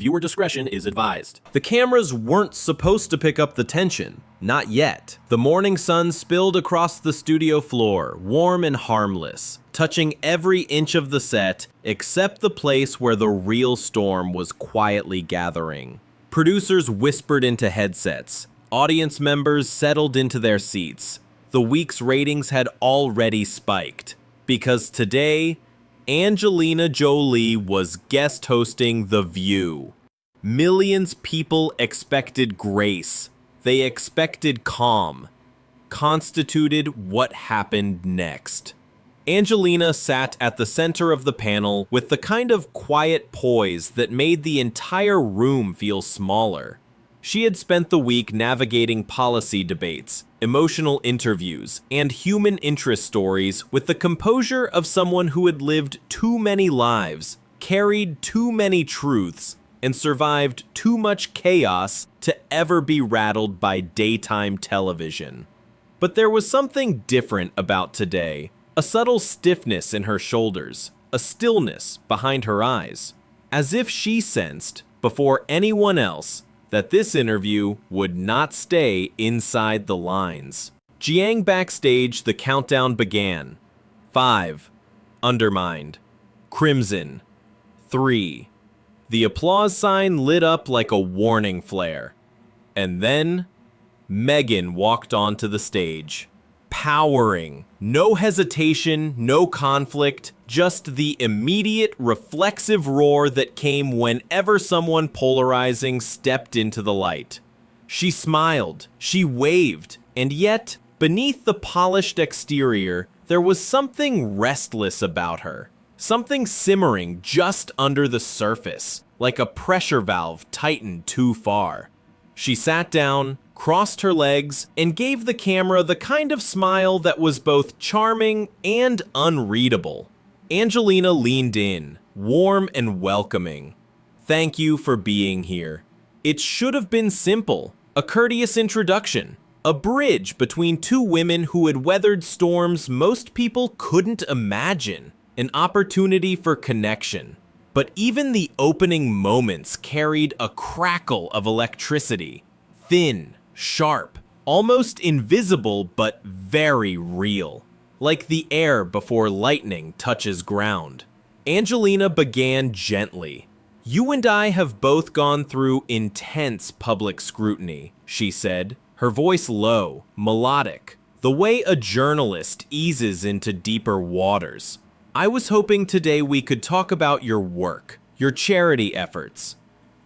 Viewer discretion is advised. The cameras weren't supposed to pick up the tension. Not yet. The morning sun spilled across the studio floor, warm and harmless, touching every inch of the set except the place where the real storm was quietly gathering. Producers whispered into headsets. Audience members settled into their seats. The week's ratings had already spiked, because today, Angelina Jolie was guest hosting The View. Millions people expected grace. They expected calm. Constituted what happened next. Angelina sat at the center of the panel with the kind of quiet poise that made the entire room feel smaller. She had spent the week navigating policy debates, emotional interviews, and human interest stories with the composure of someone who had lived too many lives, carried too many truths, and survived too much chaos to ever be rattled by daytime television. But there was something different about today. A subtle stiffness in her shoulders, a stillness behind her eyes, as if she sensed, before anyone else, that this interview would not stay inside the lines. Jiang backstage, the countdown began. 5. Undermined. Crimson. 3. The applause sign lit up like a warning flare. And then, Meghan walked onto the stage. Powering. No hesitation, no conflict, just the immediate, reflexive roar that came whenever someone polarizing stepped into the light. She smiled, she waved, and yet, beneath the polished exterior, there was something restless about her. Something simmering just under the surface, like a pressure valve tightened too far. She sat down, crossed her legs, and gave the camera the kind of smile that was both charming and unreadable. Angelina leaned in, warm and welcoming. Thank you for being here. It should have been simple, a courteous introduction, a bridge between two women who had weathered storms most people couldn't imagine, an opportunity for connection. But even the opening moments carried a crackle of electricity, thin, sharp, almost invisible but very real, like the air before lightning touches ground. Angelina began gently. You and I have both gone through intense public scrutiny, she said, her voice low, melodic, the way a journalist eases into deeper waters. I was hoping today we could talk about your work, your charity efforts.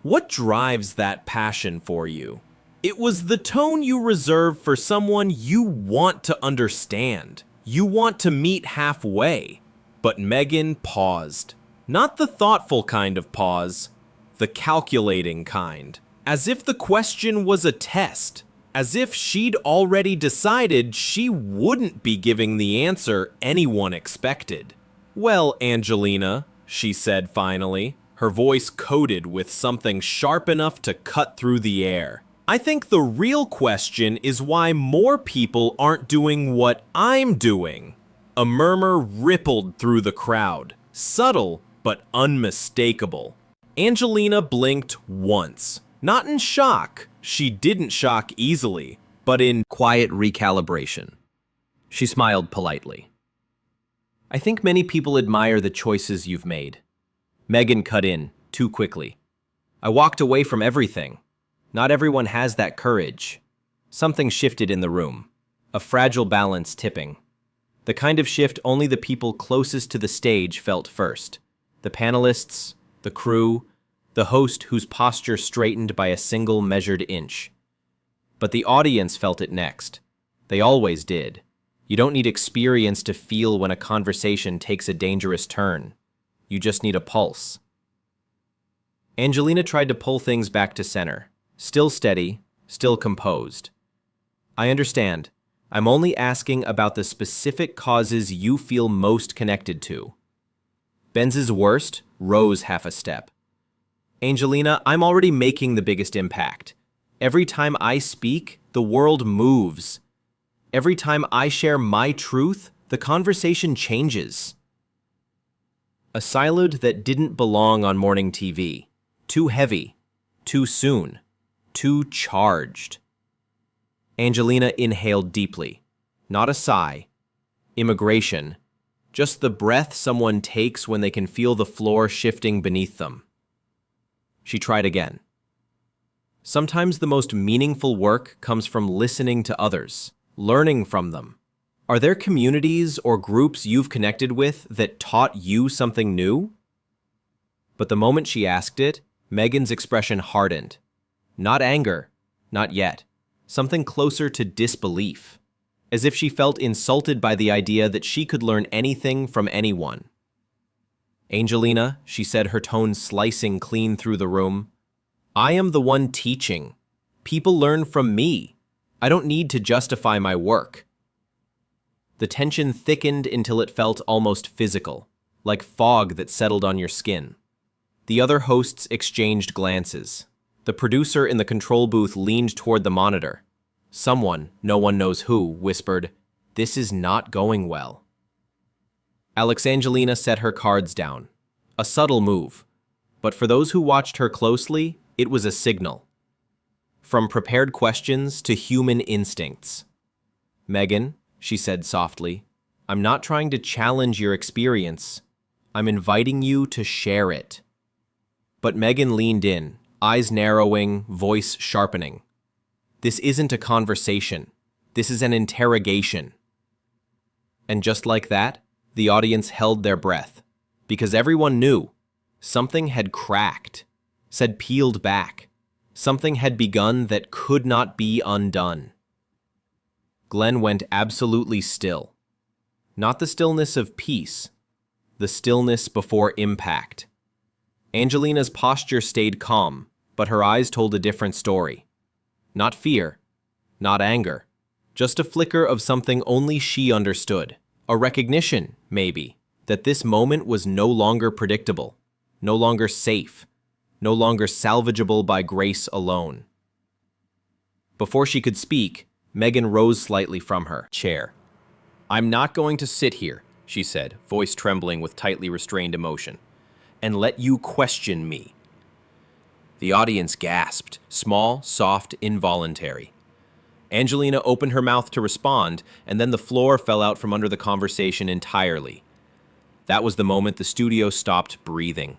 What drives that passion for you? It was the tone you reserve for someone you want to understand. You want to meet halfway. But Meghan paused. Not the thoughtful kind of pause, the calculating kind. As if the question was a test. As if she'd already decided she wouldn't be giving the answer anyone expected. Well, Angelina, she said finally, her voice coated with something sharp enough to cut through the air. I think the real question is why more people aren't doing what I'm doing. A murmur rippled through the crowd, subtle but unmistakable. Angelina blinked once. Not in shock, she didn't shock easily, but in quiet recalibration. She smiled politely. I think many people admire the choices you've made. Meghan cut in, too quickly. I walked away from everything. Not everyone has that courage. Something shifted in the room. A fragile balance tipping. The kind of shift only the people closest to the stage felt first. The panelists, the crew, the host whose posture straightened by a single measured inch. But the audience felt it next. They always did. You don't need experience to feel when a conversation takes a dangerous turn. You just need a pulse. Angelina tried to pull things back to center. Still steady, still composed. I understand. I'm only asking about the specific causes you feel most connected to. Benz's worst rose half a step. Angelina, I'm already making the biggest impact. Every time I speak, the world moves. Every time I share my truth, the conversation changes. A siloed that didn't belong on morning TV. Too heavy, too soon, too charged. Angelina inhaled deeply. Not a sigh. Immigration. Just the breath someone takes when they can feel the floor shifting beneath them. She tried again. Sometimes the most meaningful work comes from listening to others, learning from them. Are there communities or groups you've connected with that taught you something new? But the moment she asked it, Meghan's expression hardened. Not anger, not yet. Something closer to disbelief, as if she felt insulted by the idea that she could learn anything from anyone. Angelina, she said, her tone slicing clean through the room, I am the one teaching. People learn from me. I don't need to justify my work. The tension thickened until it felt almost physical, like fog that settled on your skin. The other hosts exchanged glances. The producer in the control booth leaned toward the monitor. Someone, no one knows who, whispered, "This is not going well." Angelina set her cards down. A subtle move. But for those who watched her closely, it was a signal. From prepared questions to human instincts. Meghan, she said softly, I'm not trying to challenge your experience. I'm inviting you to share it. But Meghan leaned in, eyes narrowing, voice sharpening. This isn't a conversation. This is an interrogation. And just like that, the audience held their breath, because everyone knew something had cracked, said peeled back. Something had begun that could not be undone. Glenn went absolutely still. Not the stillness of peace, the stillness before impact. Angelina's posture stayed calm, but her eyes told a different story. Not fear, not anger, just a flicker of something only she understood. A recognition, maybe, that this moment was no longer predictable, no longer safe, no longer salvageable by grace alone. Before she could speak, Meghan rose slightly from her chair. I'm not going to sit here, she said, voice trembling with tightly restrained emotion, and let you question me. The audience gasped, small, soft, involuntary. Angelina opened her mouth to respond, and then the floor fell out from under the conversation entirely. That was the moment the studio stopped breathing.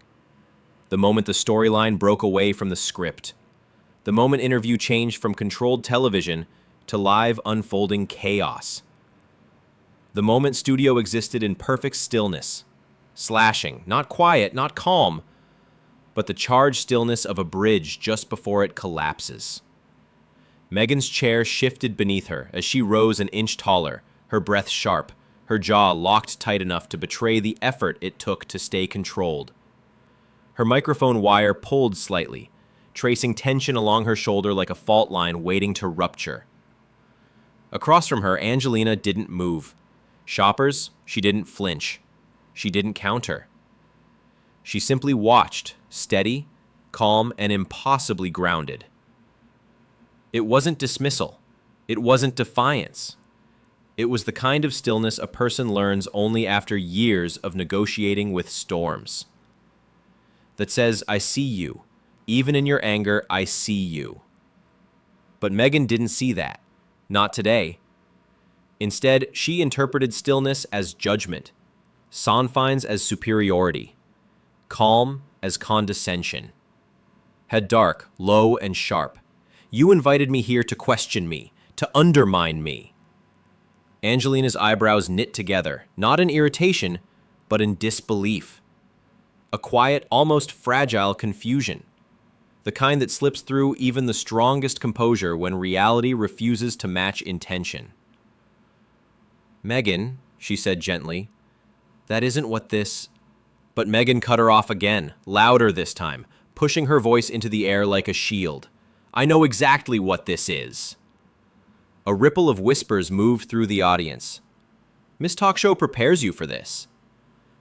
The moment the storyline broke away from the script. The moment interview changed from controlled television to live unfolding chaos. The moment studio existed in perfect stillness. Slashing, not quiet, not calm, but the charged stillness of a bridge just before it collapses. Meghan's chair shifted beneath her as she rose an inch taller, her breath sharp, her jaw locked tight enough to betray the effort it took to stay controlled. Her microphone wire pulled slightly, tracing tension along her shoulder like a fault line waiting to rupture. Across from her, Angelina didn't move. Shoppers, she didn't flinch. She didn't counter. She simply watched, steady, calm, and impossibly grounded. It wasn't dismissal. It wasn't defiance. It was the kind of stillness a person learns only after years of negotiating with storms. That says, I see you. Even in your anger, I see you. But Meghan didn't see that. Not today. Instead, she interpreted stillness as judgment, sonfines as superiority, calm as condescension. Head dark, low, and sharp. You invited me here to question me, to undermine me. Angelina's eyebrows knit together, not in irritation, but in disbelief. A quiet, almost fragile confusion. The kind that slips through even the strongest composure when reality refuses to match intention. Meghan, she said gently, that isn't what this... But Meghan cut her off again, louder this time, pushing her voice into the air like a shield. I know exactly what this is. A ripple of whispers moved through the audience. Miss Talk Show prepares you for this.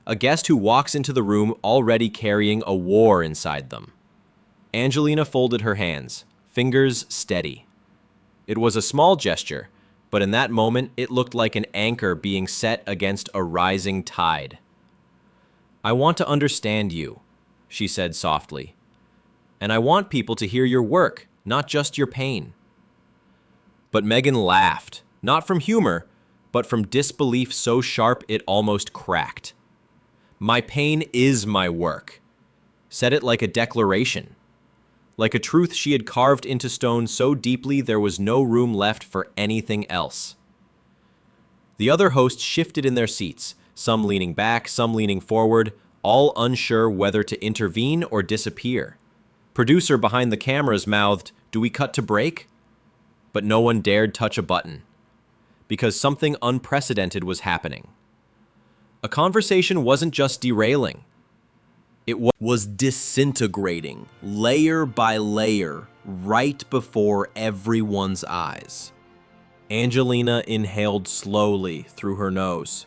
A guest who walks into the room already carrying a war inside them. Angelina folded her hands, fingers steady. It was a small gesture, but in that moment it looked like an anchor being set against a rising tide. I want to understand you, she said softly. And I want people to hear your work, not just your pain. But Meghan laughed, not from humor, but from disbelief so sharp it almost cracked. My pain is my work. Said it like a declaration. Like a truth she had carved into stone so deeply there was no room left for anything else. The other hosts shifted in their seats, some leaning back, some leaning forward, all unsure whether to intervene or disappear. Producer behind the cameras mouthed, "Do we cut to break?" But no one dared touch a button, because something unprecedented was happening. A conversation wasn't just derailing. It was disintegrating, layer by layer, right before everyone's eyes. Angelina inhaled slowly through her nose,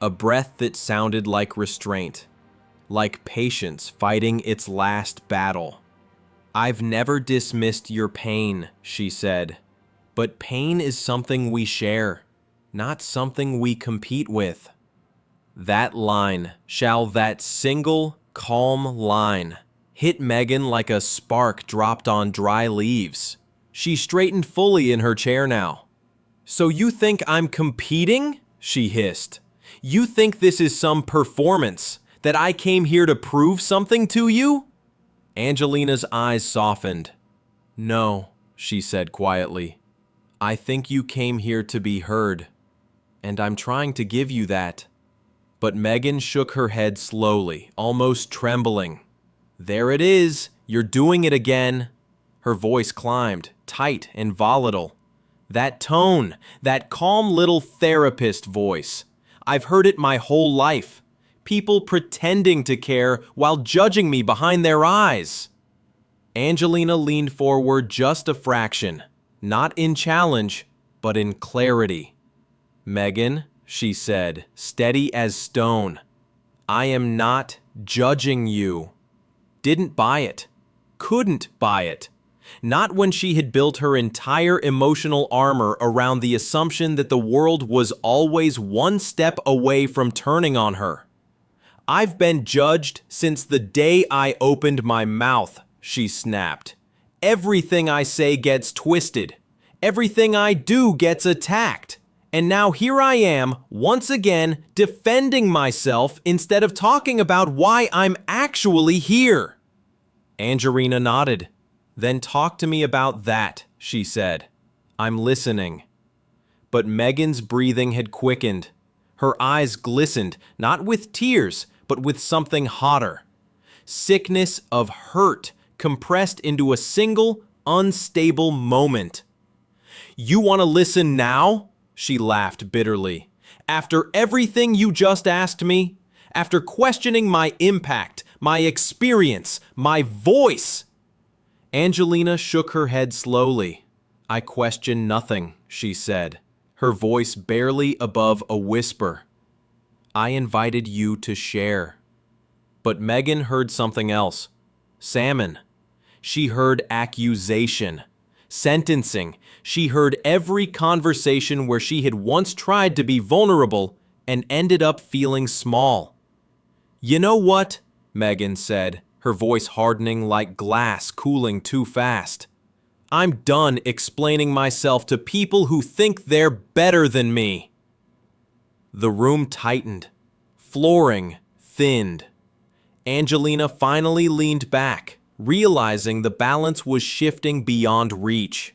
a breath that sounded like restraint, like patience fighting its last battle. "I've never dismissed your pain," she said, "but pain is something we share, not something we compete with." That line, that single, calm line, hit Meghan like a spark dropped on dry leaves. She straightened fully in her chair now. "So you think I'm competing?" she hissed. "You think this is some performance, that I came here to prove something to you?" Angelina's eyes softened. "No," she said quietly. "I think you came here to be heard, and I'm trying to give you that." But Meghan shook her head slowly, almost trembling. "There it is, you're doing it again." Her voice climbed, tight and volatile. That tone, that calm little therapist voice. I've heard it my whole life. People pretending to care while judging me behind their eyes. Angelina leaned forward just a fraction, not in challenge, but in clarity. "Meghan," she said, steady as stone, "I am not judging you." Didn't buy it. Couldn't buy it. Not when she had built her entire emotional armor around the assumption that the world was always one step away from turning on her. "I've been judged since the day I opened my mouth," she snapped. "Everything I say gets twisted. Everything I do gets attacked. And now here I am, once again, defending myself instead of talking about why I'm actually here." Angelina nodded. "Then talk to me about that," she said. "I'm listening." But Meghan's breathing had quickened. Her eyes glistened, not with tears, but with something hotter. Sickness of hurt compressed into a single, unstable moment. "You want to listen now?" She laughed bitterly. "After everything you just asked me? After questioning my impact, my experience, my voice?" Angelina shook her head slowly. "I question nothing," she said, her voice barely above a whisper. "I invited you to share." But Meghan heard something else. Salmon. She heard accusation. Sentencing. She heard every conversation where she had once tried to be vulnerable and ended up feeling small. "You know what?" Meghan said, her voice hardening like glass cooling too fast. "I'm done explaining myself to people who think they're better than me." The room tightened. Flooring thinned. Angelina finally leaned back, realizing the balance was shifting beyond reach.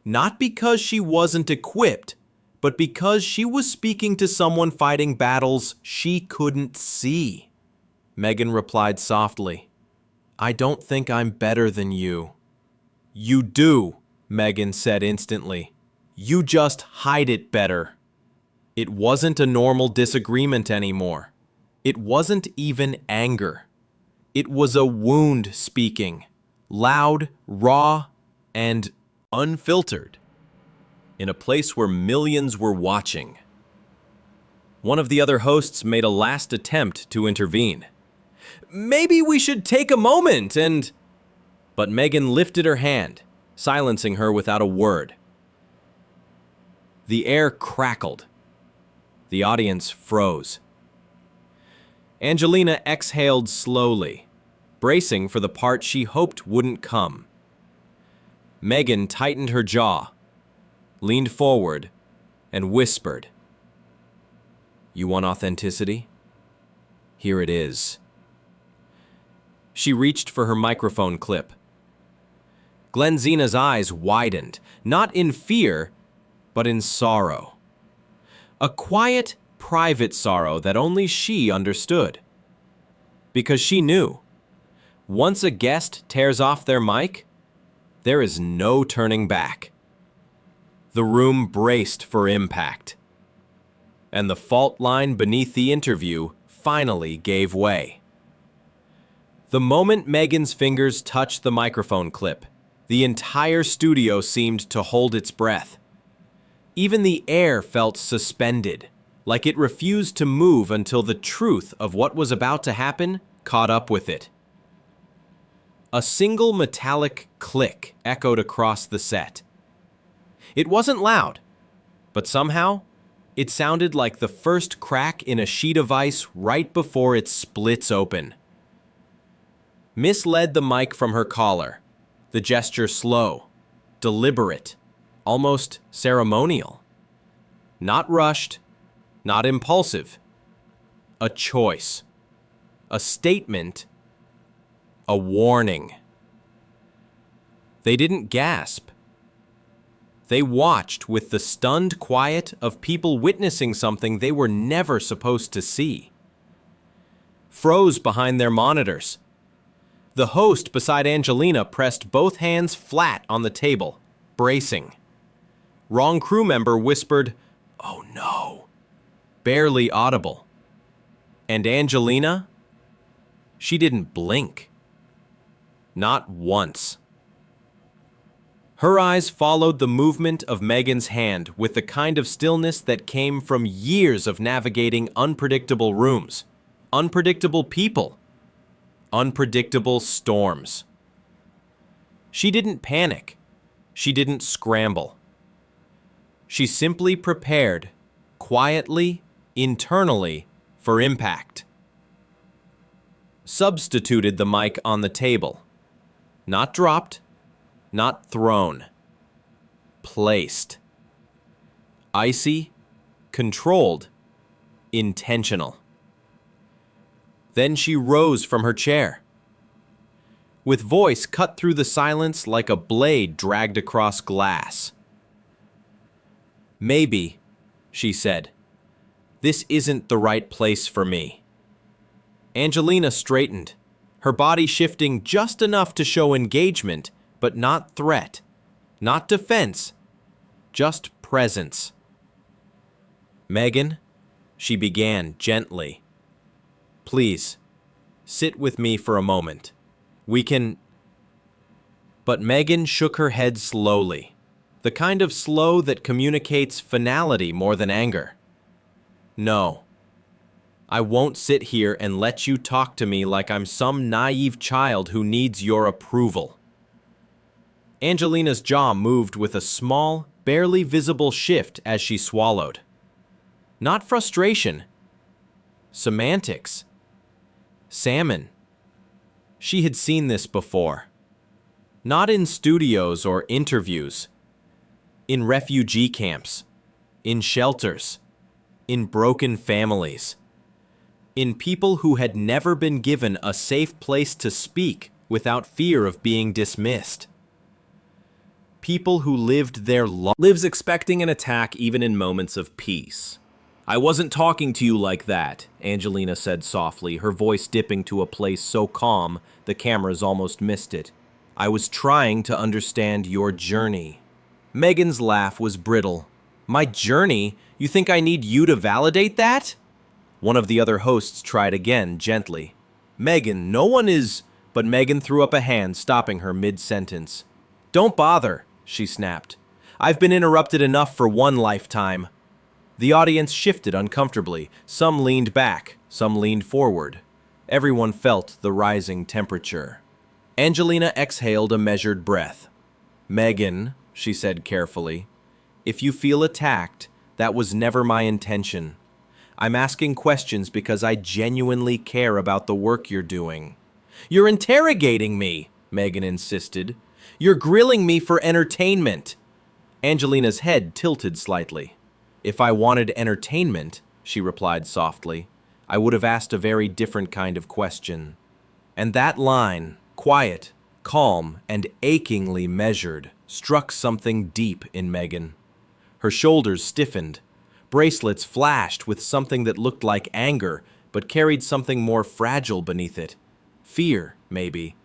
Not because she wasn't equipped, but because she was speaking to someone fighting battles she couldn't see. Meghan replied softly, "I don't think I'm better than you." "You do," Meghan said instantly. "You just hide it better." It wasn't a normal disagreement anymore. It wasn't even anger. It was a wound speaking, loud, raw, and unfiltered, in a place where millions were watching. One of the other hosts made a last attempt to intervene. "Maybe we should take a moment and—" But Meghan lifted her hand, silencing her without a word. The air crackled. The audience froze. Angelina exhaled slowly. bracing for the part she hoped wouldn't come. Meghan tightened her jaw, leaned forward, and whispered, "You want authenticity? Here it is." She reached for her microphone clip. Glenzina's eyes widened, not in fear, but in sorrow. A quiet, private sorrow that only she understood. Because she knew, once a guest tears off their mic, there is no turning back. The room braced for impact. And the fault line beneath the interview finally gave way. The moment Meghan's fingers touched the microphone clip, the entire studio seemed to hold its breath. Even the air felt suspended, like it refused to move until the truth of what was about to happen caught up with it. A single metallic click echoed across the set. It wasn't loud, but somehow, it sounded like the first crack in a sheet of ice right before it splits open. Miss led the mic from her collar, the gesture slow, deliberate, almost ceremonial. Not rushed, not impulsive. A choice. A statement. A warning. They didn't gasp. They watched with the stunned quiet of people witnessing something they were never supposed to see. Froze behind their monitors. The host beside Angelina pressed both hands flat on the table, bracing. Wrong crew member whispered, "Oh no," barely audible. And Angelina? She didn't blink. Not once. Her eyes followed the movement of Meghan's hand with the kind of stillness that came from years of navigating unpredictable rooms, unpredictable people, unpredictable storms. She didn't panic. She didn't scramble. She simply prepared, quietly, internally, for impact. Substituted the mic on the table. Not dropped, not thrown. Placed. Icy, controlled, intentional. Then she rose from her chair. With voice cut through the silence like a blade dragged across glass. "Maybe," she said, "this isn't the right place for me." Angelina straightened, her body shifting just enough to show engagement, but not threat, not defense, just presence. "Meghan," she began gently, "please, sit with me for a moment. We can—" But Meghan shook her head slowly, the kind of slow that communicates finality more than anger. "No. I won't sit here and let you talk to me like I'm some naive child who needs your approval." Angelina's jaw moved with a small, barely visible shift as she swallowed. Not frustration. Semantics. Salmon. She had seen this before. Not in studios or interviews. In refugee camps. In shelters. In broken families. In people who had never been given a safe place to speak without fear of being dismissed. People who lived their lives expecting an attack even in moments of peace. "I wasn't talking to you like that," Angelina said softly, her voice dipping to a place so calm the cameras almost missed it. "I was trying to understand your journey." Meghan's laugh was brittle. "My journey? You think I need you to validate that?" One of the other hosts tried again, gently. "Meghan, no one is—" But Meghan threw up a hand, stopping her mid-sentence. "Don't bother," she snapped. "I've been interrupted enough for one lifetime." The audience shifted uncomfortably. Some leaned back, some leaned forward. Everyone felt the rising temperature. Angelina exhaled a measured breath. "Meghan," she said carefully, "if you feel attacked, that was never my intention. I'm asking questions because I genuinely care about the work you're doing. You're interrogating me, Meghan insisted. You're grilling me for entertainment. Angelina's head tilted slightly. If I wanted entertainment, she replied softly, I would have asked a very different kind of question. And that line, quiet, calm, and achingly measured, struck something deep in Meghan. Her shoulders stiffened. Bracelets flashed with something that looked like anger, but carried something more fragile beneath it. Fear, maybe.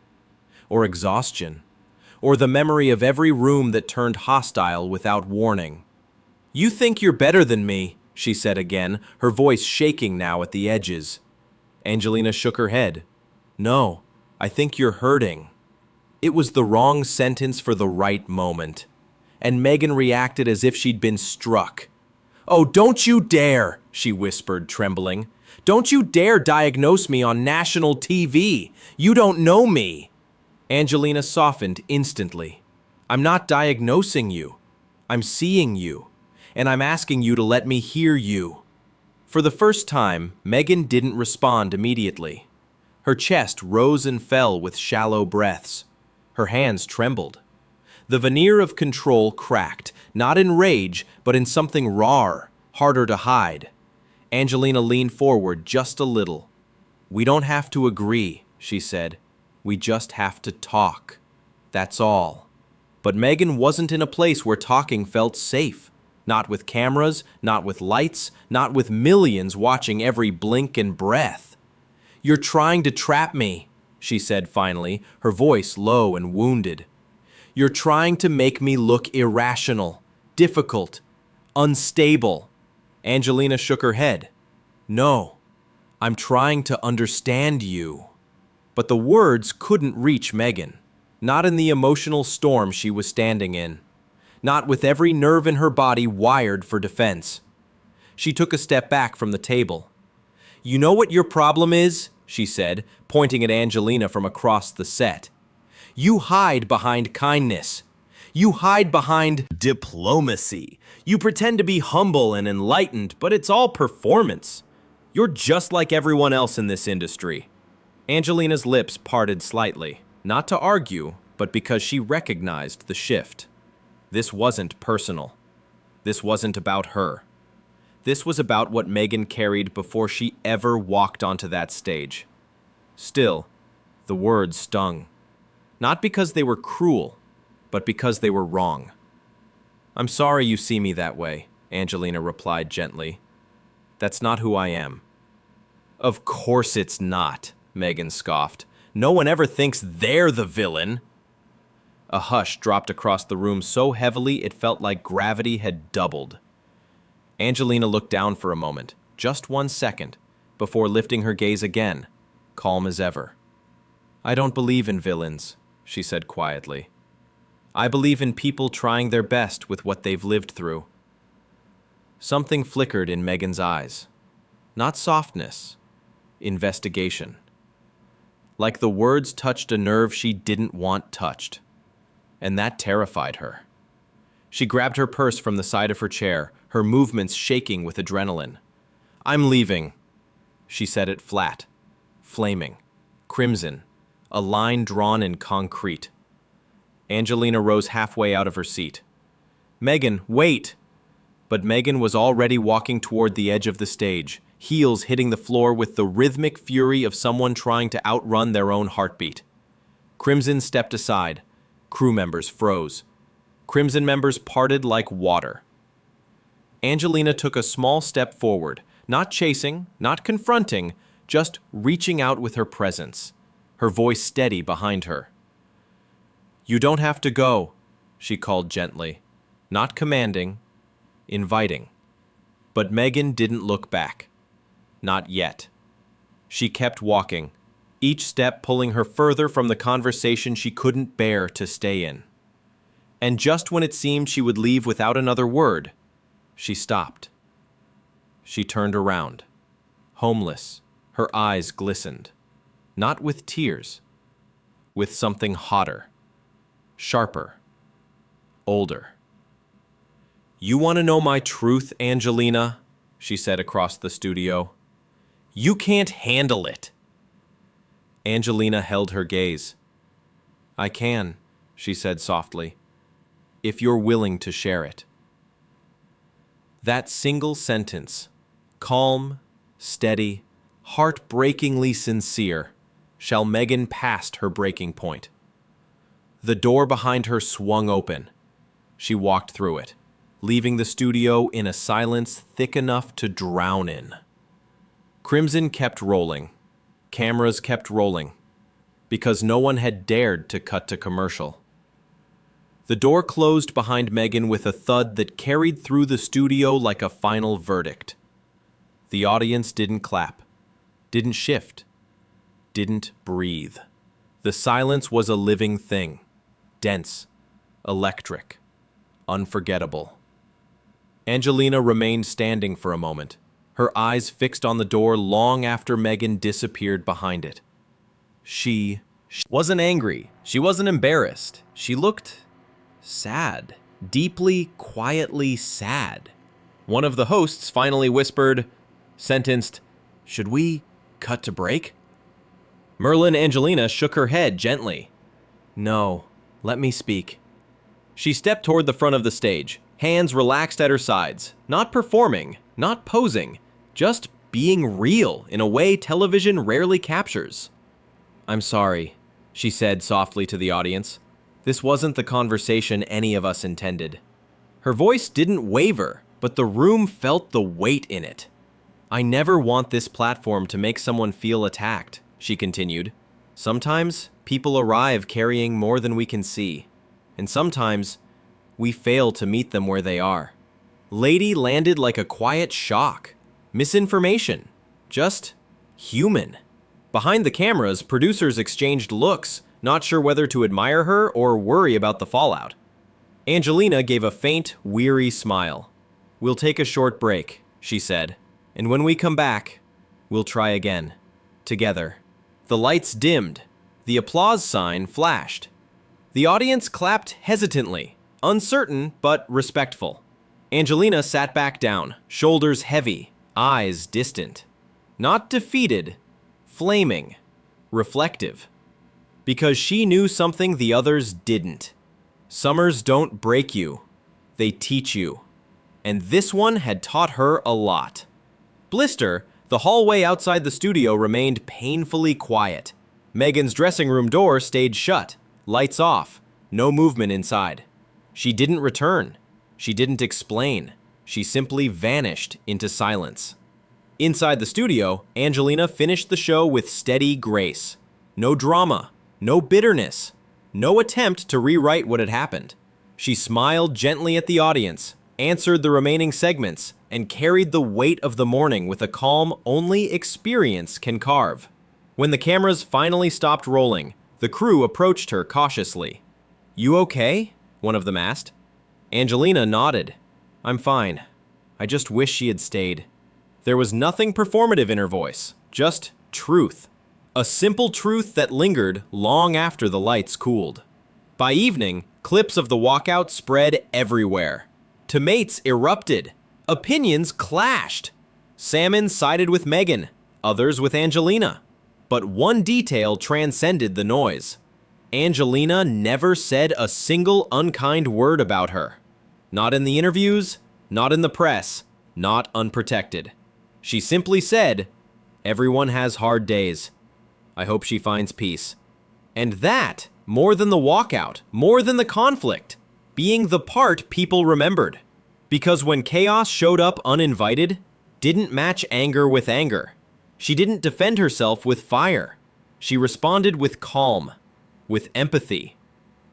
Or exhaustion. Or the memory of every room that turned hostile without warning. You think you're better than me, she said again, her voice shaking now at the edges. Angelina shook her head. No, I think you're hurting. It was the wrong sentence for the right moment. And Meghan reacted as if she'd been struck. Oh, don't you dare, she whispered, trembling. Don't you dare diagnose me on national TV. You don't know me. Angelina softened instantly. I'm not diagnosing you. I'm seeing you. And I'm asking you to let me hear you. For the first time, Meghan didn't respond immediately. Her chest rose and fell with shallow breaths. Her hands trembled. The veneer of control cracked, not in rage, but in something rawer, harder to hide. Angelina leaned forward just a little. We don't have to agree, she said. We just have to talk. That's all. But Meghan wasn't in a place where talking felt safe. Not with cameras, not with lights, not with millions watching every blink and breath. You're trying to trap me, she said finally, her voice low and wounded. You're trying to make me look irrational, difficult, unstable. Angelina shook her head. No, I'm trying to understand you. But the words couldn't reach Meghan, not in the emotional storm she was standing in. Not with every nerve in her body wired for defense. She took a step back from the table. You know what your problem is? She said, pointing at Angelina from across the set. You hide behind kindness. You hide behind diplomacy. You pretend to be humble and enlightened, but it's all performance. You're just like everyone else in this industry. Angelina's lips parted slightly, not to argue, but because she recognized the shift. This wasn't personal. This wasn't about her. This was about what Meghan carried before she ever walked onto that stage. Still, the words stung. Not because they were cruel, but because they were wrong. I'm sorry you see me that way, Angelina replied gently. That's not who I am. Of course it's not, Meghan scoffed. No one ever thinks they're the villain. A hush dropped across the room so heavily it felt like gravity had doubled. Angelina looked down for a moment, just 1 second, before lifting her gaze again, calm as ever. I don't believe in villains, she said quietly. I believe in people trying their best with what they've lived through. Something flickered in Meghan's eyes. Not softness, investigation. Like the words touched a nerve she didn't want touched. And that terrified her. She grabbed her purse from the side of her chair, her movements shaking with adrenaline. I'm leaving. She said it flat, flaming, crimson, a line drawn in concrete. Angelina rose halfway out of her seat. Meghan, wait! But Meghan was already walking toward the edge of the stage, heels hitting the floor with the rhythmic fury of someone trying to outrun their own heartbeat. Crimson stepped aside. Crew members froze. Crimson members parted like water. Angelina took a small step forward, not chasing, not confronting, just reaching out with her presence, her voice steady behind her. You don't have to go, she called gently, not commanding, inviting. But Meghan didn't look back. Not yet. She kept walking, each step pulling her further from the conversation she couldn't bear to stay in. And just when it seemed she would leave without another word, she stopped. She turned around. Homeless, her eyes glistened. Not with tears, with something hotter, sharper, older. You want to know my truth, Angelina? She said across the studio. You can't handle it. Angelina held her gaze. "I can," she said softly, "if you're willing to share it." That single sentence, calm, steady, heartbreakingly sincere, shall Meghan passed her breaking point. The door behind her swung open. She walked through it, leaving the studio in a silence thick enough to drown in. Crimson kept rolling. Cameras kept rolling, because no one had dared to cut to commercial. The door closed behind Meghan with a thud that carried through the studio like a final verdict. The audience didn't clap, didn't shift, didn't breathe. The silence was a living thing, dense, electric, unforgettable. Angelina remained standing for a moment, her eyes fixed on the door long after Meghan disappeared behind it. She wasn't angry. She wasn't embarrassed. She looked sad, deeply, quietly sad. One of the hosts finally whispered, sentenced, "Should we cut to break?" Merlin Angelina shook her head gently. "No, let me speak." She stepped toward the front of the stage, hands relaxed at her sides, not performing, not posing, just being real in a way television rarely captures. "I'm sorry," she said softly to the audience. "This wasn't the conversation any of us intended." Her voice didn't waver, but the room felt the weight in it. "I never want this platform to make someone feel attacked," she continued. "Sometimes people arrive carrying more than we can see, and sometimes we fail to meet them where they are." Lady landed like a quiet shock. Misinformation. Just human. Behind the cameras, producers exchanged looks, not sure whether to admire her or worry about the fallout. Angelina gave a faint, weary smile. "We'll take a short break," she said, "and when we come back, we'll try again. Together." The lights dimmed. The applause sign flashed. The audience clapped hesitantly, uncertain but respectful. Angelina sat back down, shoulders heavy, eyes distant. Not defeated, flaming, reflective. Because she knew something the others didn't. Summers don't break you, they teach you. And this one had taught her a lot. Blister, the hallway outside the studio remained painfully quiet. Meghan's dressing room door stayed shut, lights off, no movement inside. She didn't return. She didn't explain. She simply vanished into silence. Inside the studio, Angelina finished the show with steady grace. No drama, no bitterness, no attempt to rewrite what had happened. She smiled gently at the audience, answered the remaining segments, and carried the weight of the morning with a calm only experience can carve. When the cameras finally stopped rolling, the crew approached her cautiously. "You okay?" one of them asked. Angelina nodded. "I'm fine. I just wish she had stayed." There was nothing performative in her voice, just truth. A simple truth that lingered long after the lights cooled. By evening, clips of the walkout spread everywhere. Tomates erupted. Opinions clashed. Salmon sided with Meghan, others with Angelina. But one detail transcended the noise. Angelina never said a single unkind word about her. Not in the interviews, not in the press, not unprotected. She simply said, "Everyone has hard days. I hope she finds peace." And that, more than the walkout, more than the conflict, being the part people remembered. Because when chaos showed up uninvited, didn't match anger with anger. She didn't defend herself with fire. She responded with calm, with empathy,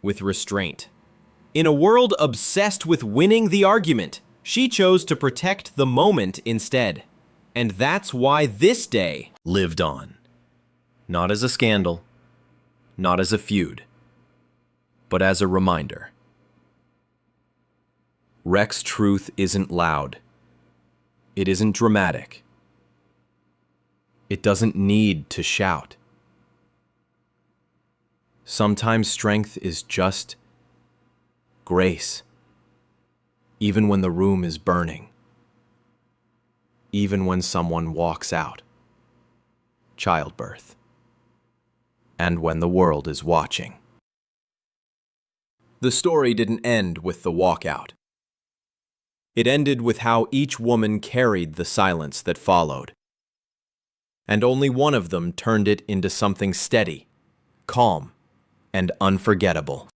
with restraint. In a world obsessed with winning the argument, she chose to protect the moment instead. And that's why this day lived on. Not as a scandal, not as a feud, but as a reminder. Rex's truth isn't loud. It isn't dramatic. It doesn't need to shout. Sometimes strength is just grace, even when the room is burning, even when someone walks out. Childbirth. and when the world is watching. The story didn't end with the walkout. It ended with how each woman carried the silence that followed. And only one of them turned it into something steady, calm, and unforgettable.